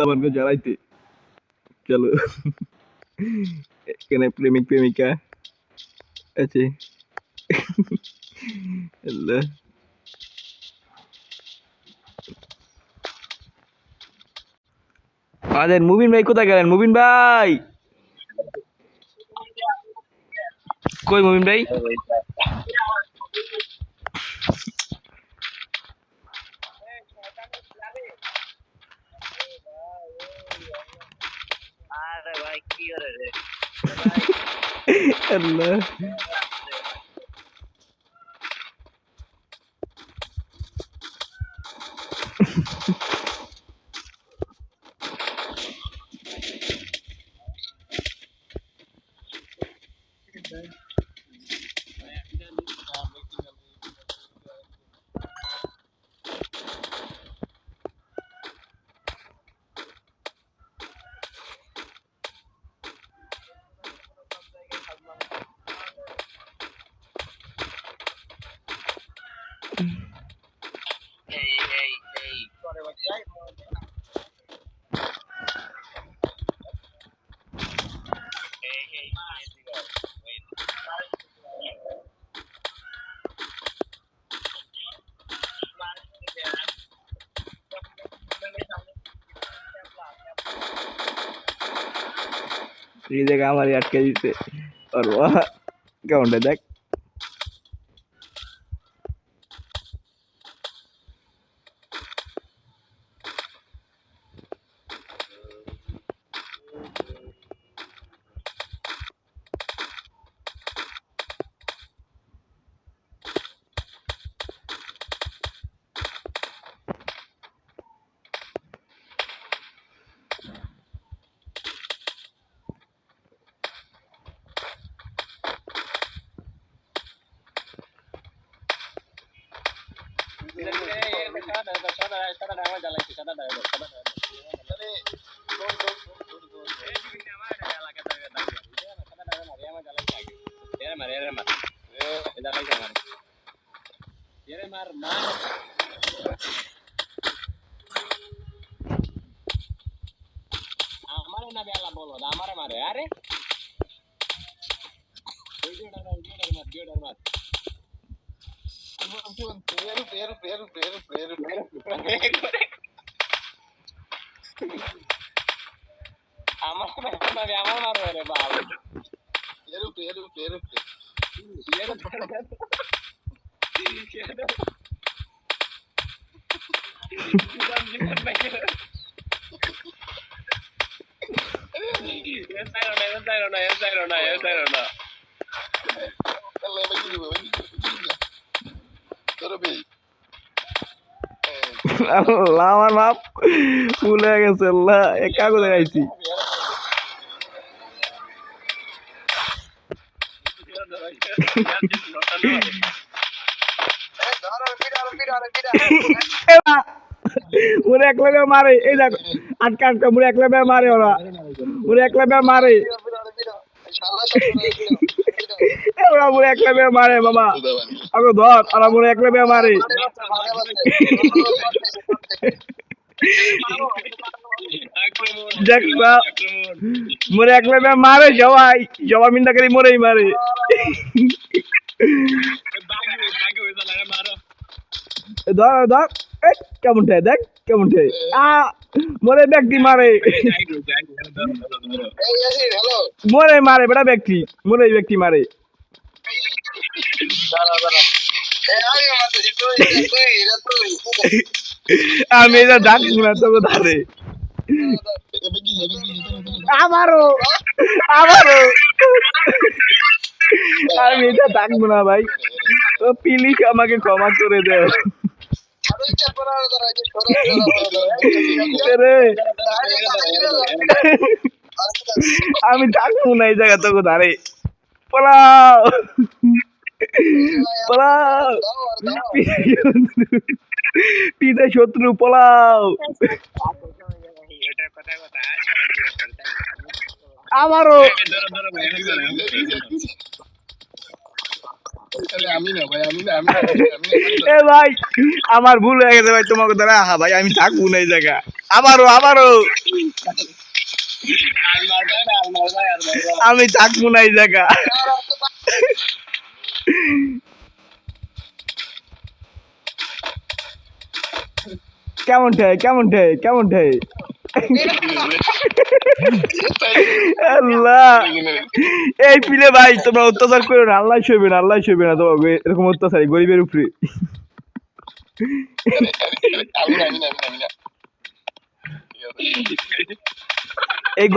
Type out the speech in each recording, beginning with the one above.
আমাকে জ্বালাইতে চলো এখানে প্রেমিক প্রেমিকা আছে আল্লাহ আমাদের মুবিন ভাই কোথায় গেলেন মুবিন ভাই কই মুবিন ভাই আরে ভাই কি করে রে আল্লাহ এই করে বাজাই এই জায়গা আমার আটকে দিতে আর কেমনটা দেখ আমারে না বেলা বলো আমারে মারে আরে আমার মারবে রে বাবা আল্লাহ আমার বাপ ভুলে গেছে আল্লাহ এ কাগজে গাইছি মুরে একলা মারে এই দেখ আটকা আটকা মুরে একলা মারে ওরা মুরে একলা মারে ওরা মুরে একলা মারে বাবা আগে ধর ওরা মুরে একলা মারে দেখ মুরে একলা মারে সবাই সবাই মিন্টা করে মরেই মারে ধর ধর কেমন দেখ কেমন মরে ব্যক্তি মারে মরে মারে বেটা ব্যক্তি মরে ব্যক্তি মারে আমি এটা ডাকবো না তোকে ধারে আমারও আমি এটা ডাকবো না ভাই তো প্লিজ আমাকে ক্ষমা করে দেও আমি ডাকবো না এই জায়গা তোকে ধারে পলাও পলাও পিতা শত্রু পলাও আমারও এ ভাই আমার ভুল হয়ে গেছে ভাই তোমাকে দ্বারা ভাই আমি থাকবো না এই জায়গা আবারও আবারও আর মারবে না, আর মারবে, আর মারবে। আমি থাকবো না এই জায়গা। কেমন ঠাই কেমন ঠাই কেমন ঠাই আল্লাহ এই পিলে ভাই তোমরা অত্যাচার করো না, আল্লাহ সইবে না, আল্লাহ সইবে না তোমাকে এরকম অত্যাচার গরিবের উপরে। আমি না, আমি না, আমি না। এই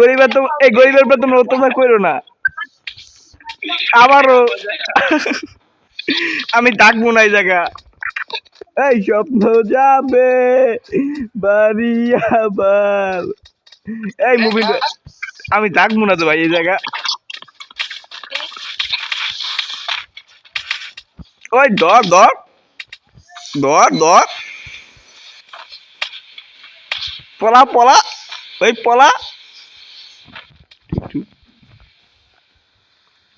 গরিবের উপরে তোমরা অত্যাচার করো না। আবারও আমি থাকবো না এই জায়গা। এই স্বপ্ন যাবে বাড়ি আবার। এই মুভি আমি থাকবো না তো ভাই এই জায়গা। ওই ধর ধর ধর ধর পলা পলা ওই পলা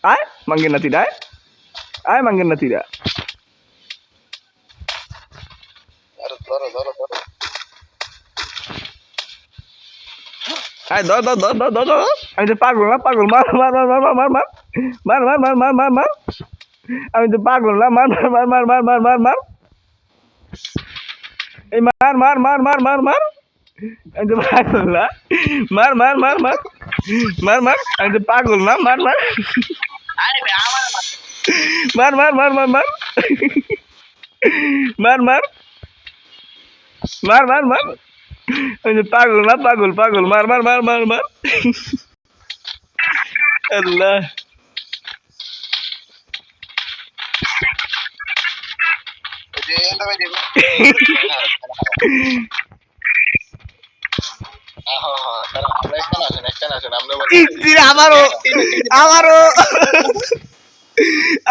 আয় মাঙ্গের নাতিরা আয় মাঙ্গের নাতিরা ধরো, ধরো, ধরো। আয় ধর ধর ধর ধর ধর ধর আমি তো পাগল না পাগল মার মার মার মার মার মার মার মার মার মার মার মার মার আমি তো পাগল না মার মার মার মার মার মার মার মার এই মার মার মার মার মার মার আমি তো পাগল না মার মার মার মার মার মার আমি তো পাগল না মার মার আরে বে, আমার মার। মার মার মার মার মার মার মার মার মার মার আমি তো পাগল না পাগল পাগল মার মার মার মার মার আল্লাহ ওই যে এখানটা ভাই দেখো। দাঁড়াও, আমরা এখানে আসেন, আমরা বলি। ইস্তির আবারও আবারও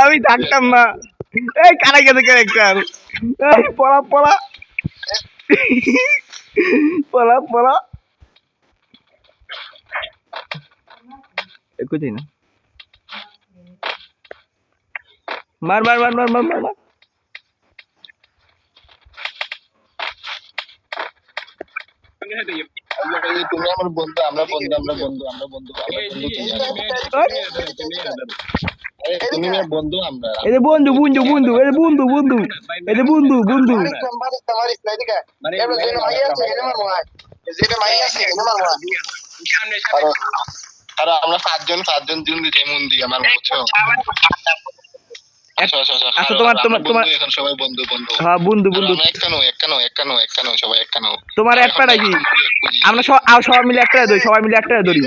আমি থাকতাম না। এই কারা গেছে ক্যারেক্টার এই পড়া পড়া পড়া পড়া কোথায় না মার মার মার মার মার মার মার তুমি আমার বন্ধু, আমরা বন্ধু, আমরা বন্ধু, আমরা বন্ধু, আমরা বন্ধু, তুমি আমার বন্ধু, আমরা। এই যে বন্ধু বন্ধু বন্ধু এই যে বন্ধু বন্ধু এই যে বন্ধু বন্ধু মারিস না, এদিকে। এবার যেটা মাইয়া আছে, এটা মারবো না। যেটা মাইয়া আছে, এটা মারবো না। সামনে সামনে আর আমরা পাঁচজন জন দিতে মন দিয়ে আমার বুঝছো। আচ্ছা তোমার এখন সবাই বন্ধু বন্ধু। হ্যাঁ বন্ধু বন্ধু একানো সবাই একানো। তোমার একটা নাকি আমরা সবাই মিলে একটা ধরি সবাই মিলে একটা ধরি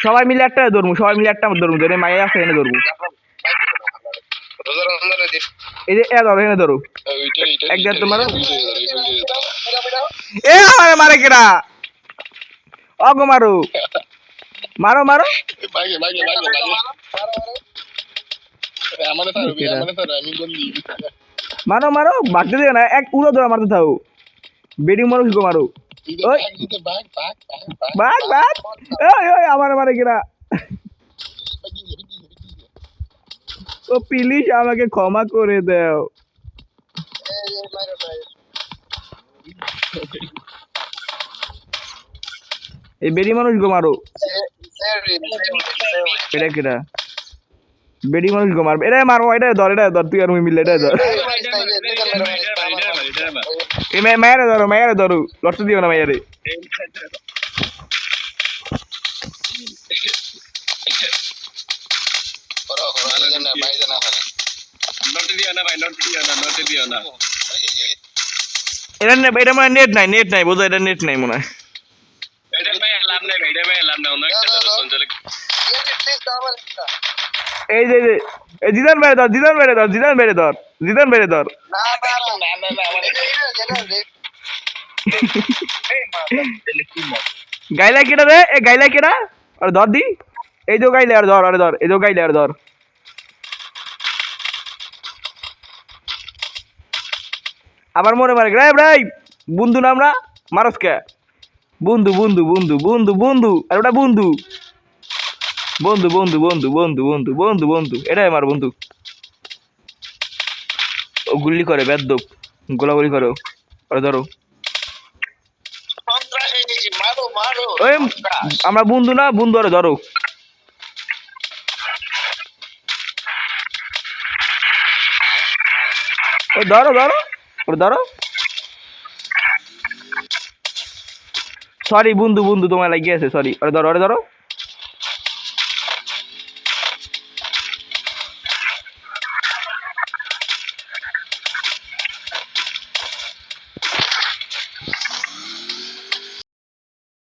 সবাই মিলে একটা ধরবো সবাই মিলে একটা ধরবো ধরে মাইয়া আছে এনে ধরবো এই যে এ ধরো এনে ধরো একবার তোমার এ আমারে মারে কেডা অগো মারো মারো মারো মারো মারো ভাগতে দিও না এক উড়ো ধরো মারতে থাও বেডিং মারো কি মারো ওই বাগ বাগ ওই ওই আমারে মারে কেডা ও প্লিজ আমাকে ক্ষমা করে দাও এই বেডি মানুষ গো মারো এটা কেডা বেডি মানুষ গো মারবে এটা মারো এটা ধর তুই আর মুই মিলে এটা ধর এই মায়েরে ধরো লড়তে দিও না মায়েরে এটা এটা মানে নেট নাই বোঝো এটা নেট নাই মনে হয় এই যে এই জিদান বেড়ে ধর গাইলা কেডা রে এ গাইলা কেডা আর ধর দি এই যে গাইলে আর ধর এই যে গাইলে আর ধর আবার মরে মারে রে ভাই বন্ধু না আমরা মারস কে বন্ধু বন্ধু বন্ধু বন্ধু বন্ধু আর ওটা বন্ধু বন্ধু বন্ধু বন্ধু বন্ধু বন্ধু বন্ধু বন্ধু এটাই আমার বন্ধু ও গুল্লি করে বেদ্যপ গোলাগুলি করো, ওরে ধরো। সন্ত্রাস এসেছি, মারো মারো ওই সন্ত্রাস। আমরা বন্ধু না, বন্ধু ওরে ধরো। ওই ধরো ধরো, ওরে ধরো। সরি বন্ধু, বন্ধু তোমার লাগিয়ে আছে, সরি। ওরে ধরো, ওরে ধরো।